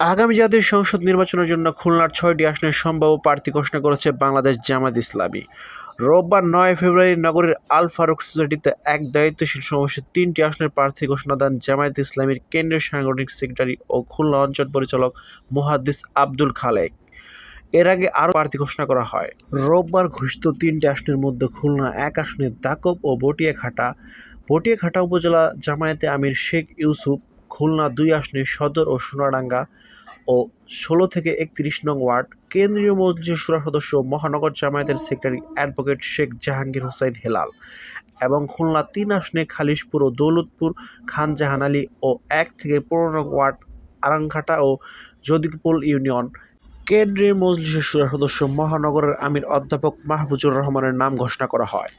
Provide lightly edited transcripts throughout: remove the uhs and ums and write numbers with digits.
আগামী জাতীয় সংসদ নির্বাচনের জন্য খুলনার ৬টি আসনের সম্ভাব্য প্রার্থী ঘোষণা করেছে বাংলাদেশ জামায়াতে ইসলামী। রোববার ৯ ফেব্রুয়ারি নগরীর আল ফারুক সোসাইটিতে এক দায়িত্বশীল সমাবেশে ৩টি আসনের প্রার্থী ঘোষণা দেন জামায়াতে ইসলামীর কেন্দ্রীয় সাংগঠনিক সেক্রেটারি ও খুলনা অঞ্চল পরিচালক মুহাদ্দিস আব্দুল খালেক। এর আগে আরও প্রার্থী ঘোষণা করা হয়। রোববার ঘোষিত ৩টি আসনের মধ্যে খুলনা ১ আসনে দাকব ও বটিয়াঘাটা উপজেলা জামায়াতে আমির শেখ ইউসুফ, খুলনা ২ আসনে সদর ও সোনাডাঙ্গা ও ১৬ থেকে ৩১ নং ওয়ার্ড কেন্দ্রীয় মজলিসের শুরা সদস্য মহানগর জামায়াতের সেক্রেটারি অ্যাডভোকেট শেখ জাহাঙ্গীর হোসাইন হেলাল এবং খুলনা ৩ আসনে খালিশপুর ও দৌলতপুর খানজাহান আলী ও ১ থেকে ১৫ নং ওয়ার্ড আরাংঘাটা ও যদিকপুল ইউনিয়ন কেন্দ্রীয় মজলিসের শুরা সদস্য মহানগরের আমির অধ্যাপক মাহফুজুর রহমানের নাম ঘোষণা করা হয়।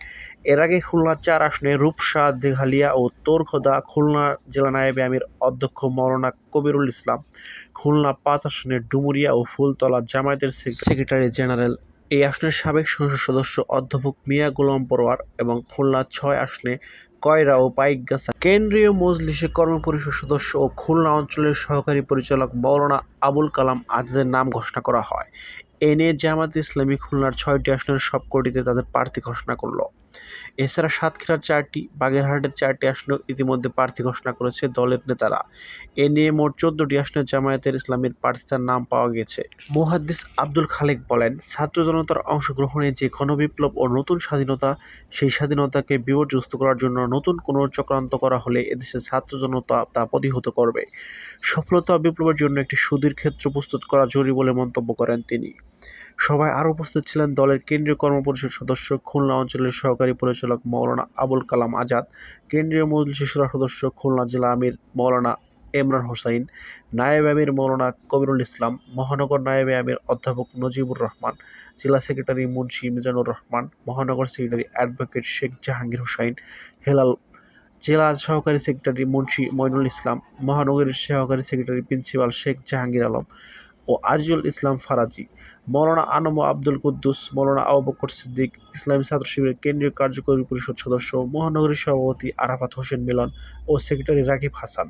এর আগে খুলনা ৪ আসনে রূপসা, দিঘালিয়া ও তোরখোদা খুলনা জেলা নায়েবে আমির অধ্যক্ষ মাওলানা কবিরুল ইসলাম, খুলনা ৫ আসনে ডুমুরিয়া ও ফুলতলা জামায়াতের সেক্রেটারি জেনারেল এই আসনের সাবেক সংসদ সদস্য অধ্যাপক মিয়া গোলাম পরোয়ার এবং খুলনা ৬ আসনে কয়রা ও পাইকগাছা কেন্দ্রীয় মজলিসের কর্মপরিষদ সদস্য ও খুলনা অঞ্চলের সহকারী পরিচালক মাওলানা আবুল কালাম আজাদের নাম ঘোষণা করা হয়। এ নিয়ে জামায়াতে ইসলামী খুলনার ৬টি আসনের সবকটিতে তাদের প্রার্থী ঘোষণা করল। এছাড়া সাতক্ষীরার ৪টি, বাগেরহাটের ৪টি আসনেও ইতিমধ্যে প্রার্থী ঘোষণা করেছে দলের নেতারা। এ নিয়ে মোট ১৪টি আসনে জামায়াতে ইসলামীর প্রার্থীদের নাম পাওয়া গেছে। মুহাদ্দিস আব্দুল খালেক বলেন, ছাত্র জনতার অংশগ্রহণে যে গণবিপ্লব ও নতুন স্বাধীনতা, সেই স্বাধীনতাকে বিপর্যস্ত করার জন্য নতুন কোনো চক্রান্ত করা হলে এদেশের ছাত্র জনতা তা প্রতিহত করবে। সফলতা বিপ্লবের জন্য একটি সুদীর্ঘ ক্ষেত্র প্রস্তুত করা জরুরি বলে মন্তব্য করেন তিনি। সভায় আরও উপস্থিত ছিলেন দলের কেন্দ্রীয় কর্মপরিষদ সদস্য, খুলনা অঞ্চলের সহকারী পরিচালক মাওলানা আবুল কালাম আজাদ, কেন্দ্রীয় মজলিসের শুরা সদস্য খুলনা জেলা আমির মাওলানা এমরান হোসাইন, নায়েবে আমির মাওলানা কবিরুল ইসলাম, মহানগর নায়েবে আমির অধ্যাপক নজিবুর রহমান, জেলা সেক্রেটারি মুন্সি মিজানুর রহমান, মহানগর সেক্রেটারি অ্যাডভোকেট শেখ জাহাঙ্গীর হোসাইন হেলাল, জেলা সহকারী সেক্রেটারি মুন্সি মইনুল ইসলাম, মহানগরীর সহকারী সেক্রেটারি প্রিন্সিপাল শেখ জাহাঙ্গীর আলম ও আজিজুল ইসলাম ফারাজি, মাওলানা আনম আব্দুল কুদ্দুস, মাওলানা আবু বকর সিদ্দিক, ইসলামী ছাত্র শিবিরের কেন্দ্রীয় কার্যকরী পরিষদ সদস্য, মহানগরীর সভাপতি আরাফাত হোসেন মিলন ও সেক্রেটারি রাকিব হাসান।